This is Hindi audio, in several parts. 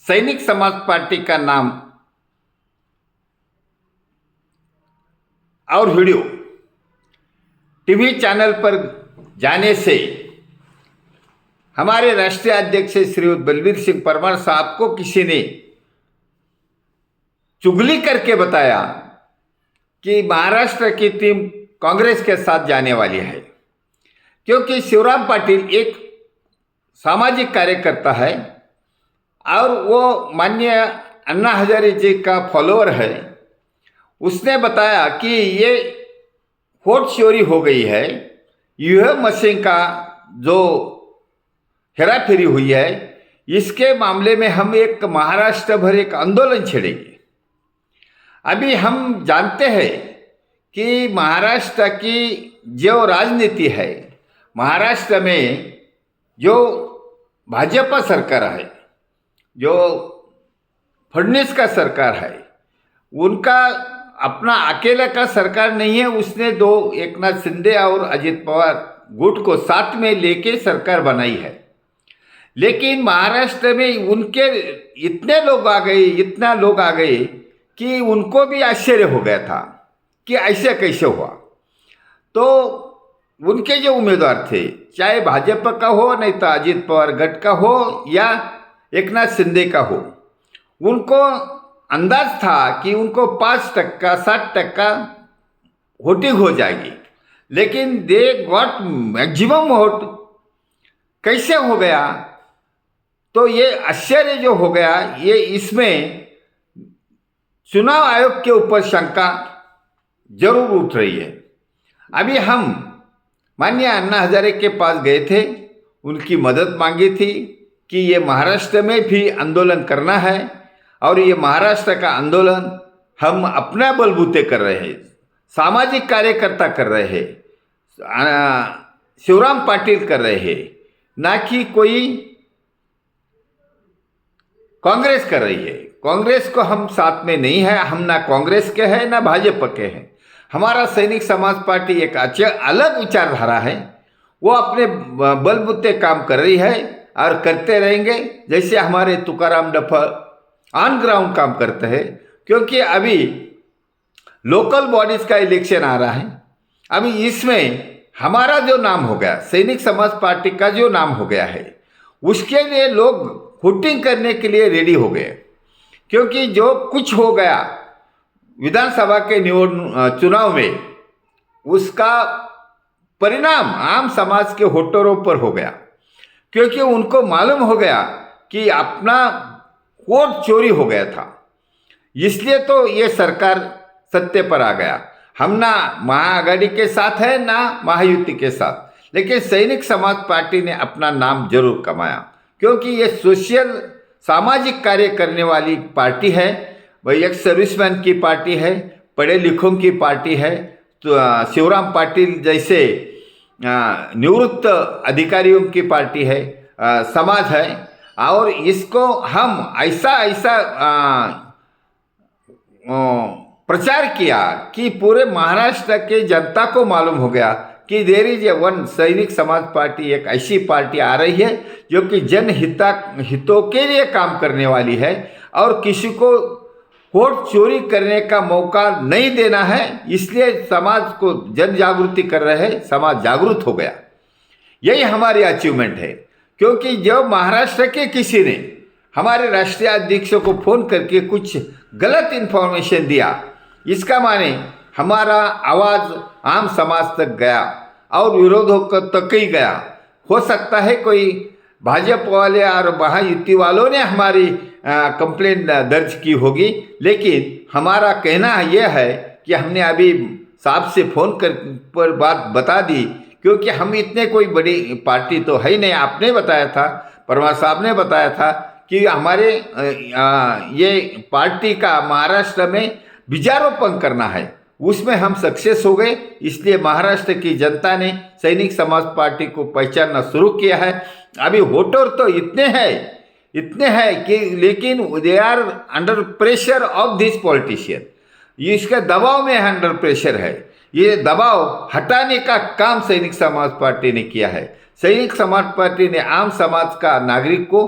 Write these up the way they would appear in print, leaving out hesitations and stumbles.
सैनिक समाज पार्टी का नाम और वीडियो टीवी चैनल पर जाने से हमारे राष्ट्रीय अध्यक्ष श्रीयुत बलबीर सिंह परमार साहब को किसी ने चुगली करके बताया कि महाराष्ट्र की टीम कांग्रेस के साथ जाने वाली है, क्योंकि शिवराम पाटिल एक सामाजिक कार्यकर्ता है और वो माननीय अन्ना हजारे जी का फॉलोअर है। उसने बताया कि ये वोट चोरी हो गई है, ईवीएम मशीन का जो हेराफेरी हुई है, इसके मामले में हम एक महाराष्ट्र भर एक आंदोलन छेड़ेंगे। अभी हम जानते हैं कि महाराष्ट्र की जो राजनीति है, महाराष्ट्र में जो भाजपा सरकार है, जो फडणवीस का सरकार है, उनका अपना अकेले का सरकार नहीं है। उसने दो एकनाथ शिंदे और अजित पवार गुट को साथ में लेके सरकार बनाई है, लेकिन महाराष्ट्र में उनके इतने लोग आ गए, इतना लोग आ गए कि उनको भी आश्चर्य हो गया था कि ऐसे कैसे हुआ। तो उनके जो उम्मीदवार थे, चाहे भाजपा का हो, नहीं तो अजित पवार गट का हो या एकनाथ शिंदे का हो, उनको अंदाज था कि उनको 5% 60% वोटिंग हो जाएगी, लेकिन दे गॉट मैक्सिमम वोट। कैसे हो गया? तो ये आश्चर्य जो हो गया, ये इसमें चुनाव आयोग के ऊपर शंका जरूर उठ रही है। अभी हम माननीय अन्ना हजारे के पास गए थे, उनकी मदद मांगी थी कि ये महाराष्ट्र में भी आंदोलन करना है और ये महाराष्ट्र का आंदोलन हम अपना बलबूते कर रहे हैं, सामाजिक कार्यकर्ता कर रहे हैं, शिवराम पाटिल कर रहे हैं, ना कि कोई कांग्रेस कर रही है। कांग्रेस को हम साथ में नहीं है, हम ना कांग्रेस के हैं ना भाजपा के हैं। हमारा सैनिक समाज पार्टी एक अलग विचारधारा है, वो अपने बलबूते काम कर रही है और करते रहेंगे, जैसे हमारे तुकाराम डफर ऑन ग्राउंड काम करते हैं। क्योंकि अभी लोकल बॉडीज का इलेक्शन आ रहा है, अभी इसमें हमारा जो नाम हो गया, सैनिक समाज पार्टी का जो नाम हो गया है, उसके लिए लोग वोटिंग करने के लिए रेडी हो गए। क्योंकि जो कुछ हो गया विधानसभा के चुनाव में, उसका परिणाम आम समाज के वोटरों पर हो गया, क्योंकि उनको मालूम हो गया कि अपना वोट चोरी हो गया था। इसलिए तो ये सरकार सत्य पर आ गया। हम ना महाआघाड़ी के साथ है ना महायुति के साथ, लेकिन सैनिक समाज पार्टी ने अपना नाम जरूर कमाया, क्योंकि ये सोशल सामाजिक कार्य करने वाली पार्टी है। वही एक सर्विसमैन की पार्टी है, पढ़े लिखों की पार्टी है। तो शिवराम पाटिल जैसे निवृत्त अधिकारियों की पार्टी है, समाज है। और इसको हम ऐसा प्रचार किया कि पूरे महाराष्ट्र के जनता को मालूम हो गया कि देयर इज ए वन सैनिक समाज पार्टी, एक ऐसी पार्टी आ रही है जो कि हितों के लिए काम करने वाली है और किसी को वोट चोरी करने का मौका नहीं देना है। इसलिए समाज को जन जागृति कर रहे हैं, समाज जागरूक हो गया। यही हमारी अचीवमेंट है। क्योंकि जब महाराष्ट्र के किसी ने हमारे राष्ट्रीय अध्यक्ष को फोन करके कुछ गलत इन्फॉर्मेशन दिया, इसका माने हमारा आवाज़ आम समाज तक गया और विरोधों तक ही गया। हो सकता है कोई भाजपा वाले और महायुति वालों ने हमारी कंप्लेंट दर्ज की होगी, लेकिन हमारा कहना यह है कि हमने अभी साहब से फ़ोन पर बात बता दी, क्योंकि हम इतने कोई बड़ी पार्टी तो है नहीं। आपने बताया था, परमार साहब ने बताया था कि हमारे ये पार्टी का महाराष्ट्र में बीजारोपण करना है, उसमें हम सक्सेस हो गए। इसलिए महाराष्ट्र की जनता ने सैनिक समाज पार्टी को पहचानना शुरू किया है। अभी वोटर तो इतने हैं कि, लेकिन they are under pressure of this politician. इसके दबाव में अंडर प्रेशर है। ये दबाव हटाने का काम सैनिक समाज पार्टी ने किया है। सैनिक समाज पार्टी ने आम समाज का नागरिक को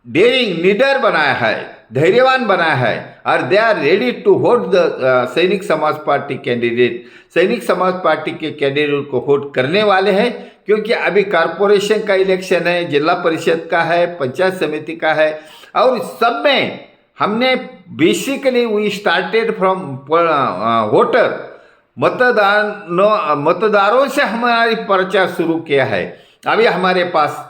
डेयरिंग लीडर बनाया है, धैर्यवान बनाया है और they are ready to vote the Sainik Samaj party candidate. सैनिक समाज पार्टी के कैंडिडेट को वोट करने वाले हैं, क्योंकि अभी कॉरपोरेशन का इलेक्शन है, जिला परिषद का है, पंचायत समिति का है, और सब में हमने basically we started from voter, मतदारों से हमारी पर्चा शुरू किया है। अभी हमारे पास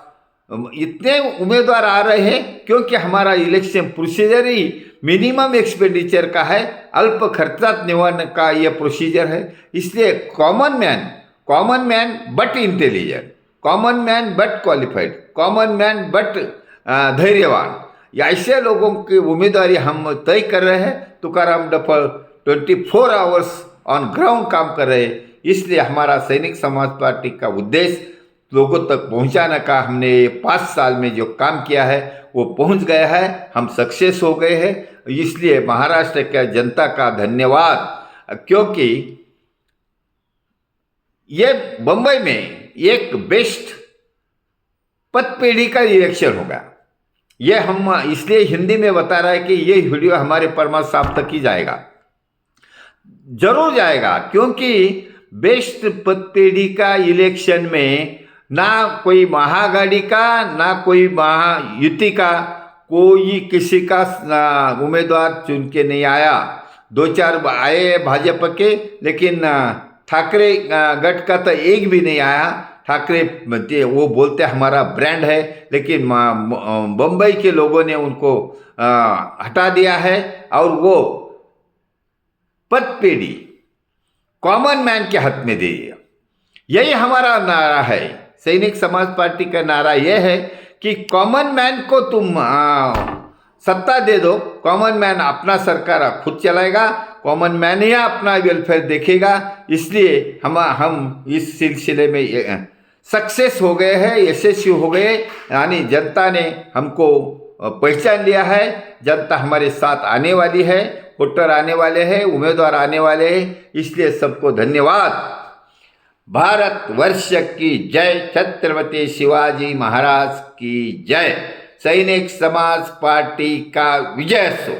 इतने उम्मीदवार आ रहे हैं क्योंकि हमारा इलेक्शन प्रोसीजर ही मिनिमम एक्सपेंडिचर का है, अल्प खर्चात निवडने का यह प्रोसीजर है। इसलिए common man but intelligent, common man but qualified, common man but धैर्यवान, ऐसे लोगों की उम्मीदवारी हम तय कर रहे हैं। Tukaram duffel 24 hours on ground काम कर रहे हैं। इसलिए हमारा सैनिक समाज पार्टी का उद्देश्य लोगों तक पहुंचाने का, हमने 5 साल में जो काम किया है वो पहुंच गया है, हम सक्सेस हो गए हैं। इसलिए महाराष्ट्र के जनता का धन्यवाद, क्योंकि ये बंबई में एक बेस्ट पदपीढ़ी का इलेक्शन होगा। ये हम इसलिए हिंदी में बता रहा है कि ये वीडियो हमारे परमात्मा साहब तक ही जाएगा, जरूर जाएगा, क्योंकि बेस्ट पदपीढ़ी का इलेक्शन में ना कोई महाआघाड़ी का ना कोई महायुति का कोई किसी का उम्मीदवार चुन के नहीं आया। 2-4 आए भाजपा के, लेकिन ठाकरे गठ का तो एक भी नहीं आया। ठाकरे वो बोलते हमारा ब्रांड है, लेकिन बम्बई के लोगों ने उनको हटा दिया है और वो पदपीढ़ी कॉमन मैन के हाथ में दे दिया। यही हमारा नारा है, सैनिक समाज पार्टी का नारा यह है कि कॉमन मैन को तुम सत्ता दे दो, कॉमन मैन अपना सरकार खुद चलाएगा, कॉमन मैन ही अपना वेलफेयर देखेगा। इसलिए हम इस सिलसिले में सक्सेस हो गए हैं, यशस्वी हो गए, यानी जनता ने हमको पहचान लिया है। जनता हमारे साथ आने वाली है, वोटर आने वाले हैं, उम्मीदवार आने वाले हैं। इसलिए सबको धन्यवाद। भारत वर्ष की जय, छत्रपति शिवाजी महाराज की जय, सैनिक समाज पार्टी का विजय सो।